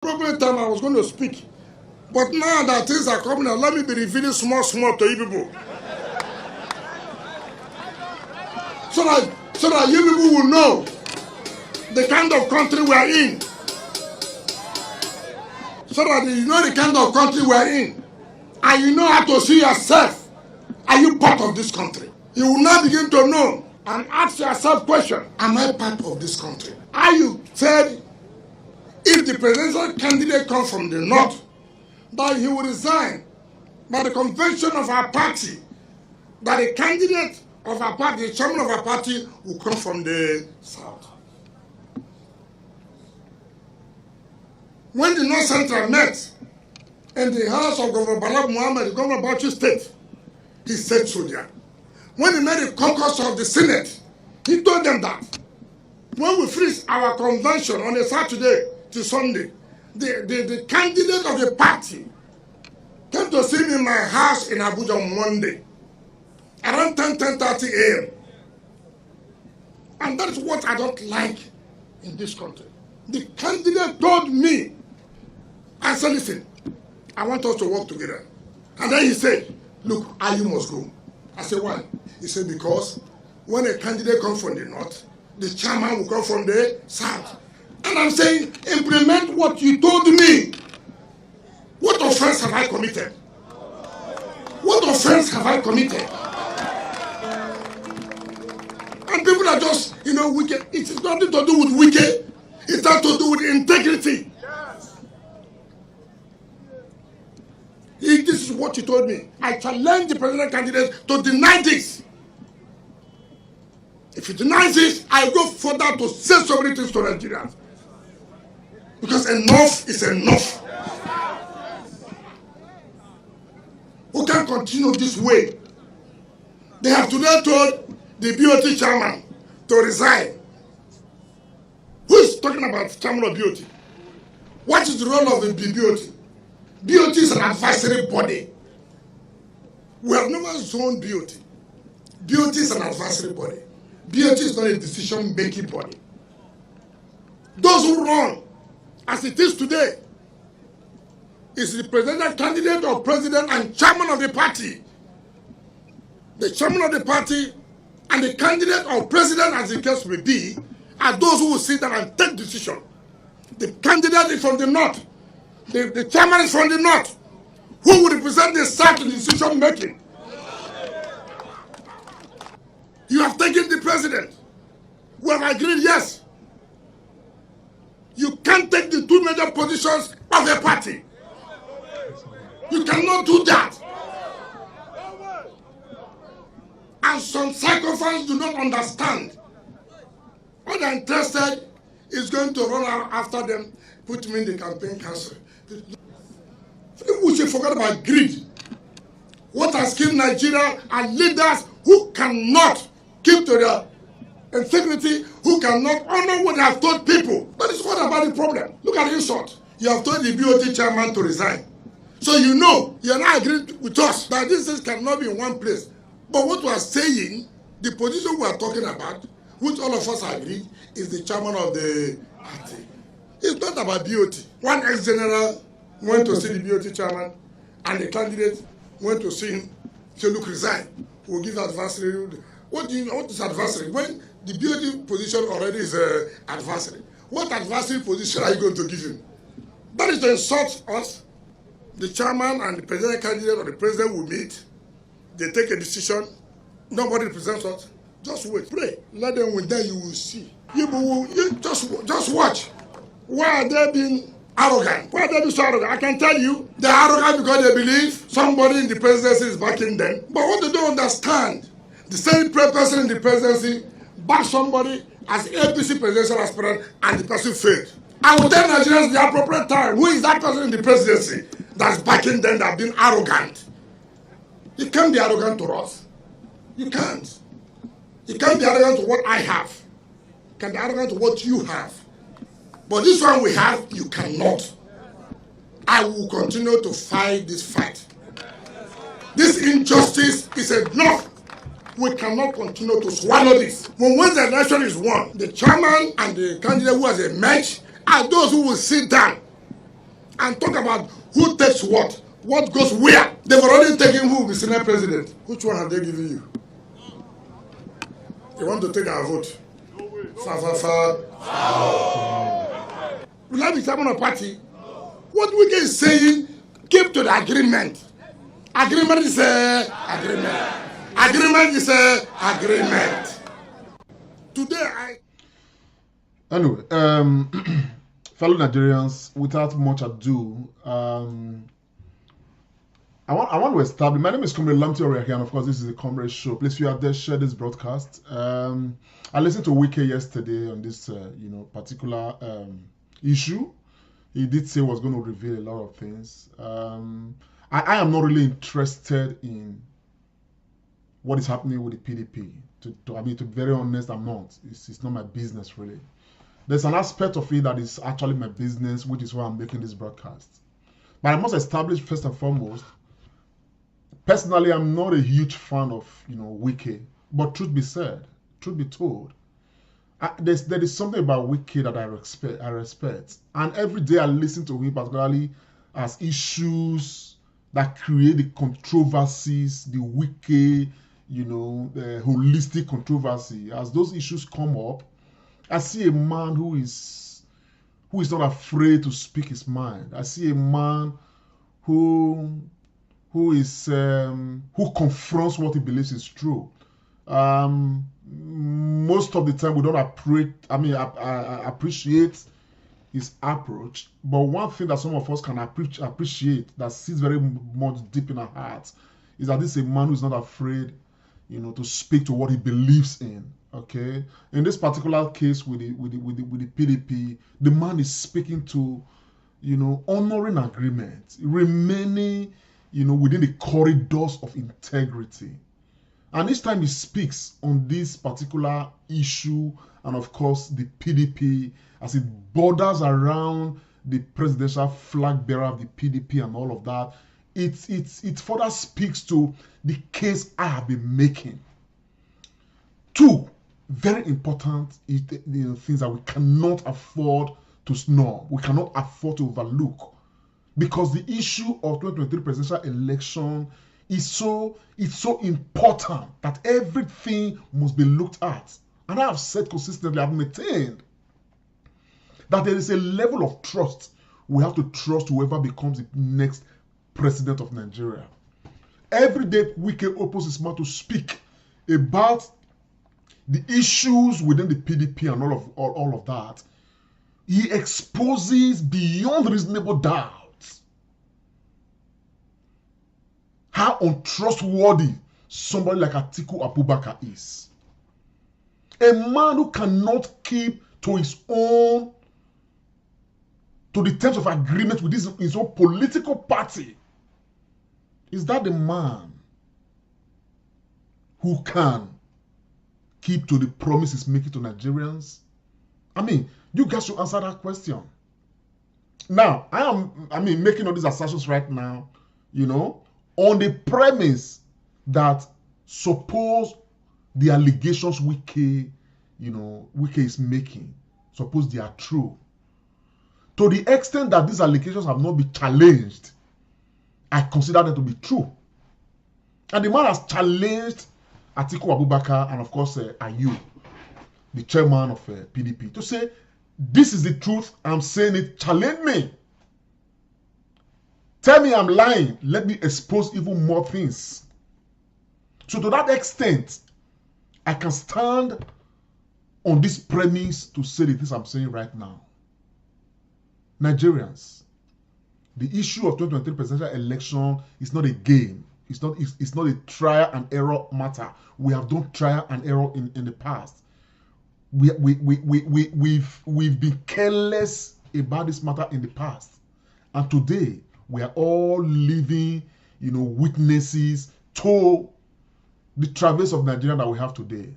Probably time I was going to speak. But now that things are coming out, let me be revealing small to you people. So that you people will know the kind of country we are in. So that you know the kind of country we are in. And you know how to see yourself. Are you part of this country? You will now begin to know and ask yourself question. Am I part of this country? Are you said if the presidential candidate comes from the north, that he will resign by the convention of our party, that the candidate of our party, the chairman of our party, will come from the south. When the North Central met in the house of Governor Balab Muhammad, the governor of Bauchi State, he said so there. When he made the caucus of the Senate, he told them that when we finish our convention on a Saturday to Sunday, the candidate of the party came to see me in my house in Abuja on Monday, around 10:30 a.m. And that's what I don't like in this country. The candidate told me, I said, listen, I want us to work together. And then he said, look, you must go. I said, why? He said, because when a candidate comes from the north, the chairman will come from the south. And I'm saying, implement what you told me. What offense have I committed? What offense have I committed? And people are just, wicked. It is nothing to do with wicked. It has to do with integrity. This is what you told me. I challenge the presidential candidate to deny this. If he denies this, I go further to say so many things to Nigerians. Because enough is enough. We can't continue this way. They have today told the BOT chairman to resign. Who is talking about chairman of BOT? What is the role of the BOT? BOT is an advisory body. We have never zoned BOT. BOT is an advisory body. BOT is not a decision-making body. Those who run, as it is today, is the presidential candidate or president and chairman of the party. The chairman of the party and the candidate or president, as the case may be, are those who will sit down and take decision. The candidate is from the north. The chairman is from the north. Who will represent the south in decision making? You have taken the president. We have agreed, yes. You can't take the two major positions of a party. You cannot do that. And some psychophants do not understand. All they're interested is going to run out after them, put me in the campaign council. We should forget about greed. What has killed Nigeria are leaders who cannot keep to their integrity, who cannot honor what they have told people. That is what about the problem. Look at the insult. You have told the BOT chairman to resign. So you are not agreeing with us that these things cannot be in one place. But what we are saying, the position we are talking about, which all of us agree, is the chairman of the party. It's not about BOT. One ex-general went to see the BOT chairman, and the candidate went to see him, say, look, resign. We'll give advisory. What is advisory? When the BOT position already is advisory, what advisory position are you going to give him? That is to insult us. The chairman and the presidential candidate or the president will meet. They take a decision. Nobody represents us. Just wait. Pray. Let them win. Then you will see. You just watch. Why are they being arrogant? Why are they being so arrogant? I can tell you, they're arrogant because they believe somebody in the presidency is backing them. But what they don't understand, the same person in the presidency backed somebody as APC presidential aspirant and the person failed. I will tell Nigerians the appropriate time. Who is that person in the presidency that's backing them, that being arrogant? You can't be arrogant to us. You can't. You can't be arrogant to what I have. You can be arrogant to what you have. But this one we have, you cannot. I will continue to fight this fight. This injustice is enough. We cannot continue to swallow this. Once the election is won, the chairman and the candidate who has emerged are those who will sit down and talk about who takes what goes where. They've already taken who will be Senate President. Which one have they given you? They want to take our vote. Will I be chairman of party? What Wike is saying, keep to the agreement. Agreement is agreement. Agreement is agreement. Today Anyway, fellow Nigerians, without much ado, I want to establish. My name is Comrade Lamti Oriake, and of course, this is a Comrade Show. Please, if you are there, share this broadcast. I listened to Wike yesterday on this, particular issue. He did say he was going to reveal a lot of things. I am not really interested in what is happening with the PDP. To be very honest, I'm not. It's not my business, really. There's an aspect of it that is actually my business, which is why I'm making this broadcast. But I must establish first and foremost, personally, I'm not a huge fan of, Wike. But truth be said, truth be told, there is something about Wike that I respect. And every day I listen to him, particularly as issues that create the controversies, the Wike, the holistic controversy. As those issues come up, I see a man who is not afraid to speak his mind. I see a man who confronts what he believes is true. Most of the time we don't appreciate his approach, but one thing that some of us can appreciate that sits very much deep in our hearts is that this is a man who is not afraid, to speak to what he believes in. Okay, in this particular case with the PDP, the man is speaking to, honoring agreement, remaining, within the corridors of integrity. And each time he speaks on this particular issue, and of course the PDP, as it borders around the presidential flag bearer of the PDP and all of that, it further speaks to the case I have been making. Two very important things that we cannot afford to snub, we cannot afford to overlook, because the issue of 2023 presidential election is so important that everything must be looked at. And I have said consistently, I've maintained that there is a level of trust we have to trust whoever becomes the next president of Nigeria. Every day Wike opens his mouth to speak about the issues within the PDP and all of that, he exposes beyond reasonable doubt how untrustworthy somebody like Atiku Abubakar is. A man who cannot keep to his own, to the terms of agreement with his own political party. Is that the man who can keep to the promise he's making to Nigerians? I mean, you guys should answer that question. Now, I am making all these assertions right now, on the premise that suppose the allegations Wike is making, suppose they are true. To the extent that these allegations have not been challenged, I consider them to be true. And the man has challenged Atiku Abubakar and of course Ayu, the chairman of PDP, to say, this is the truth, I'm saying it, challenge me. Tell me I'm lying, let me expose even more things. So to that extent, I can stand on this premise to say the things I'm saying right now. Nigerians, the issue of 2023 presidential election is not a game. It's not a trial and error matter. We have done trial and error in the past. We've been careless about this matter in the past. And today, we are all living, witnesses to the traverse of Nigeria that we have today.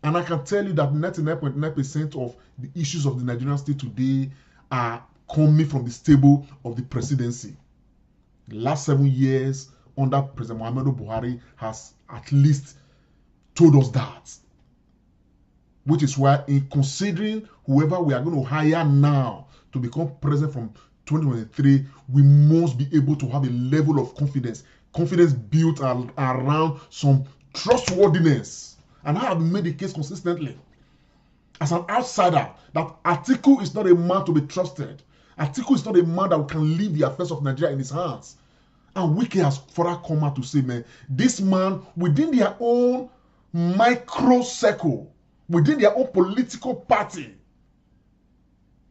And I can tell you that 99.9% of the issues of the Nigerian state today are coming from the stable of the presidency. The last 7 years under President Muhammadu Buhari has at least told us that. Which is why, in considering whoever we are going to hire now to become president from 2023, we must be able to have a level of confidence built around some trustworthiness. And I have made the case consistently as an outsider that Atiku is not a man to be trusted. Atiku is not a man that can leave the affairs of Nigeria in his hands. And Wike has further come out to say, man, this man, within their own micro circle, within their own political party,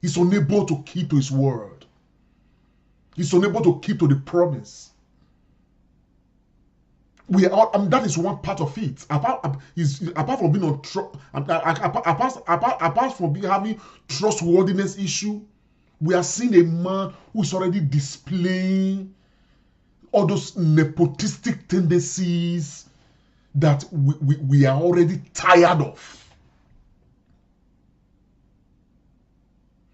is unable to keep to his word. He's unable to keep to the promise. That is one part of it. Apart from being apart from having trustworthiness issue, we are seeing a man who is already displaying all those nepotistic tendencies that we are already tired of.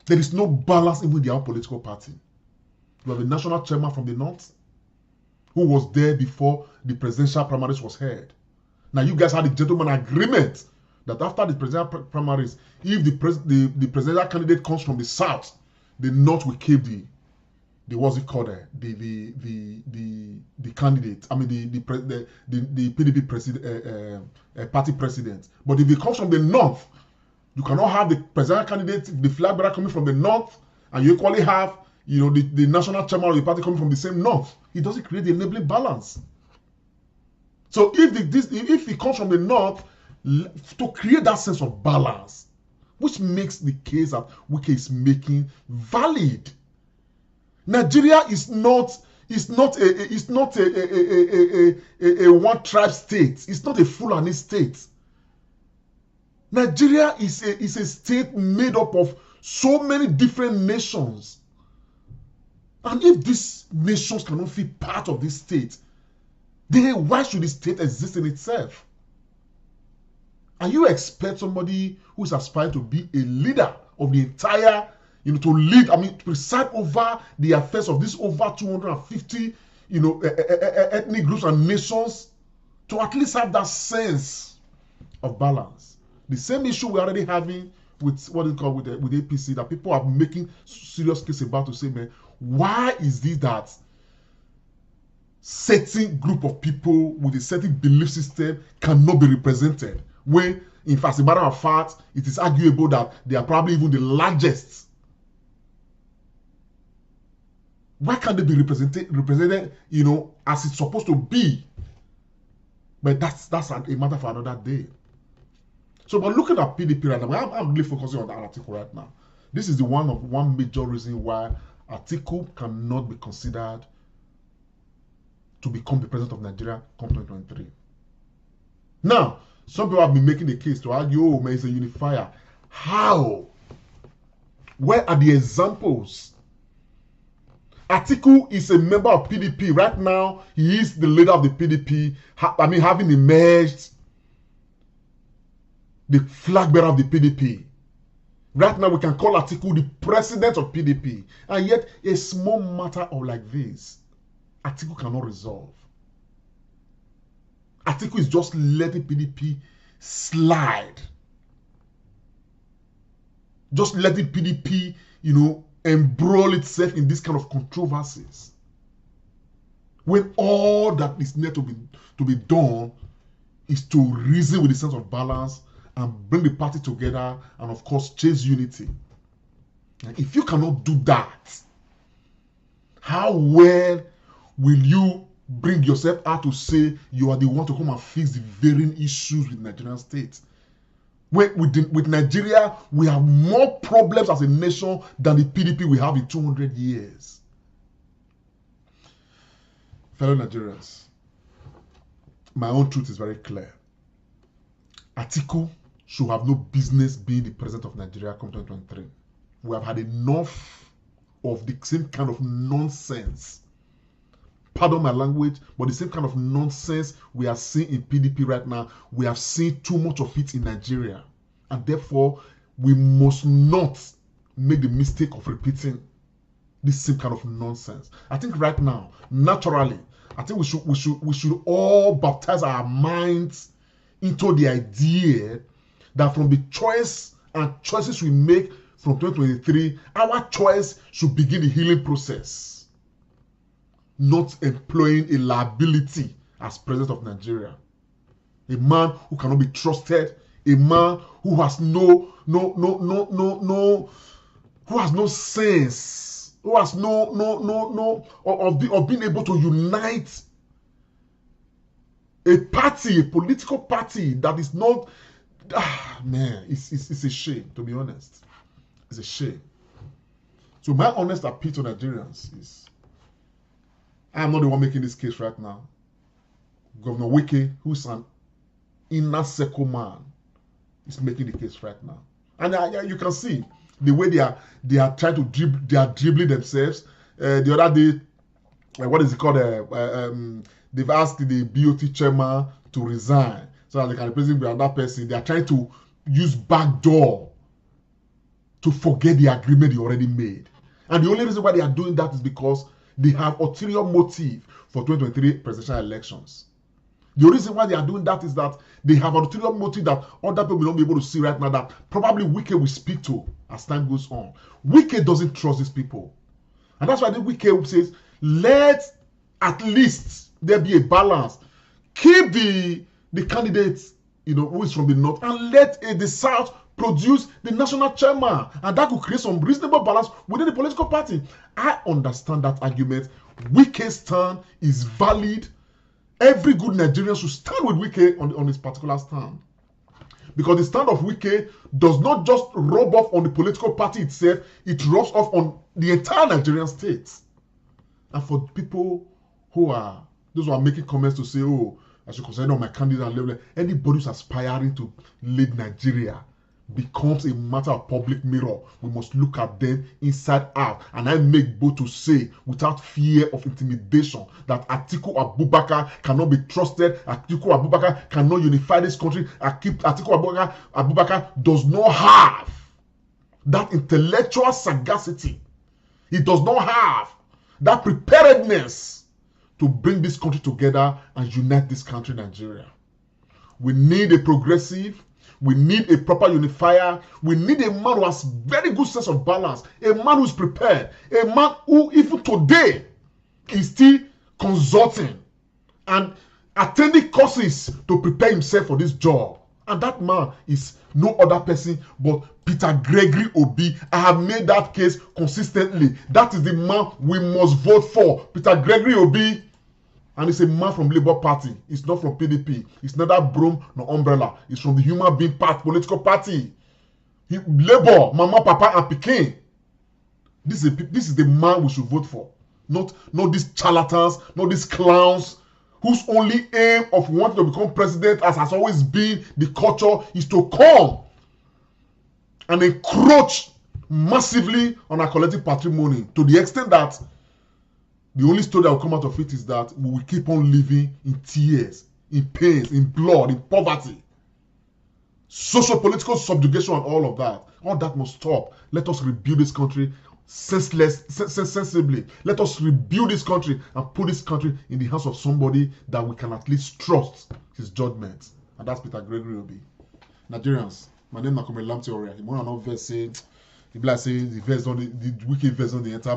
There is no balance even in their own political party. You have a national chairman from the north who was there before the presidential primaries was held. Now you guys had a gentleman agreement that after the presidential primaries, if the presidential candidate comes from the south, the north will keep the what's it called the candidate. I mean the PDP party president. But if it comes from the north, you cannot have the presidential candidate, the flag bearer coming from the north, and you equally have the national chairman of the party coming from the same north. It doesn't create the enabling balance. So if it comes from the north, to create that sense of balance, which makes the case that Wike is making valid. Nigeria is not a one tribe state. It's not a Fulani state. Nigeria is a state made up of so many different nations. And if these nations cannot feel part of this state, then why should the state exist in itself? And you expect somebody who is aspiring to be a leader of the entire, to lead, to preside over the affairs of these over 250, ethnic groups and nations, to at least have that sense of balance. The same issue we're already having with what is called with APC, that people are making serious case about, to say, man, why is this that certain group of people with a certain belief system cannot be represented? When, in fact, as a matter of fact, it is arguable that they are probably even the largest. Why can't they be represented, as it's supposed to be? But that's a matter for another day. So, but looking at PDP right now, I'm really focusing on that article right now. This is one major reason why Atiku cannot be considered to become the president of Nigeria come 2023. Now, some people have been making the case to argue, oh, man, it's a unifier. How? Where are the examples? Atiku is a member of PDP. Right now, he is the leader of the PDP. Having emerged the flag bearer of the PDP. Right now, we can call Atiku the president of PDP. And yet, a small matter of like this, Atiku cannot resolve. Atiku is just letting PDP slide. Just letting PDP, embroil itself in this kind of controversies. When all that is needed to be done is to reason with a sense of balance and bring the party together and, of course, chase unity. And if you cannot do that, how well will you bring yourself out to say you are the one to come and fix the varying issues with Nigerian state? With Nigeria, we have more problems as a nation than the PDP we have in 200 years. Fellow Nigerians, my own truth is very clear. Atiku should have no business being the president of Nigeria come 2023. We have had enough of the same kind of nonsense. Pardon my language, but the same kind of nonsense we are seeing in PDP right now, we have seen too much of it in Nigeria. And therefore, we must not make the mistake of repeating this same kind of nonsense. I think right now, naturally, I think we should all baptize our minds into the idea that from the choices we make from 2023, our choice should begin the healing process, not employing a liability as president of Nigeria. A man who cannot be trusted, a man who has no sense, who has of being able to unite a party, a political party that is not, man, it's a shame, to be honest. It's a shame. So my honest appeal to Nigerians is, I am not the one making this case right now. Governor Wike, who's an inner circle man, is making the case right now. And you can see the way they are trying to dribble, they are dribbling themselves. The other day, what is it called? They've asked the BOT chairman to resign so that they can replace him with another person. They are trying to use backdoor to forget the agreement they already made. And the only reason why they are doing that is because they have ulterior motive for 2023 presidential elections. The reason why they are doing that is that they have an ulterior motive that other people will not be able to see right now, that probably Wike will speak to as time goes on. Wike doesn't trust these people. And that's why the Wike says, let at least there be a balance. Keep the candidates, who is from the north, and let the south produce the national chairman. And that could create some reasonable balance within the political party. I understand that argument. Wike's stand is valid. Every good Nigerian should stand with Wike on this particular stand. Because the stand of Wike does not just rub off on the political party itself, it rubs off on the entire Nigerian state. And for people those who are making comments to say, oh, I should consider on my candidate level, anybody who's aspiring to lead Nigeria becomes a matter of public mirror. We must look at them inside out. And I make bold to say, without fear of intimidation, that Atiku Abubakar cannot be trusted. Atiku Abubakar cannot unify this country. Atiku Abubakar does not have that intellectual sagacity. He does not have that preparedness to bring this country together and unite this country, Nigeria. We need a progressive. We need a proper unifier. We need a man who has very good sense of balance. A man who's prepared. A man who even today is still consulting and attending courses to prepare himself for this job. And that man is no other person but Peter Gregory Obi. I have made that case consistently. That is the man we must vote for. Peter Gregory Obi. And it's a man from Labour Party. It's not from PDP. It's neither broom nor umbrella. It's from the Human Being Party, political party. Labour, Mama, Papa, and Pikin. This is the man we should vote for. Not these charlatans, not these clowns, whose only aim of wanting to become president, as has always been the culture, is to come and encroach massively on our collective patrimony, to the extent that the only story that will come out of it is that we will keep on living in tears, in pains, in blood, in poverty. Social-political subjugation and all of that. All that must stop. Let us rebuild this country sensibly. Let us rebuild this country and put this country in the hands of somebody that we can at least trust his judgment. And that's Peter Gregory Obi. Nigerians, my name is Nakome Lamteoria. You want to know verse say, the black say the verse on the wicked verse on the enter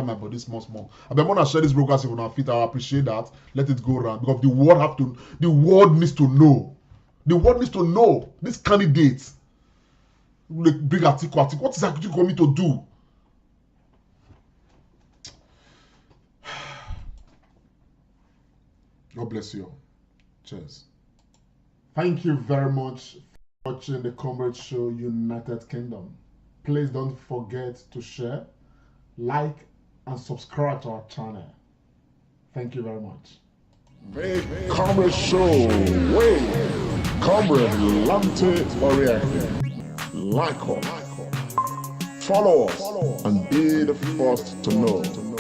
my body small. I want to share this broadcast with our feet. I appreciate that. Let it go around because the world needs to know. The world needs to know these candidates. Bring Atiku. What is Atiku going to do? God bless you all. Cheers. Thank you very much for watching the Comrade Show United Kingdom. Please don't forget to share, like, and subscribe to our channel. Thank you very much. Make Comrade Show way. Comrade Lamte Oriake. Like us, follow us, and be the first to know.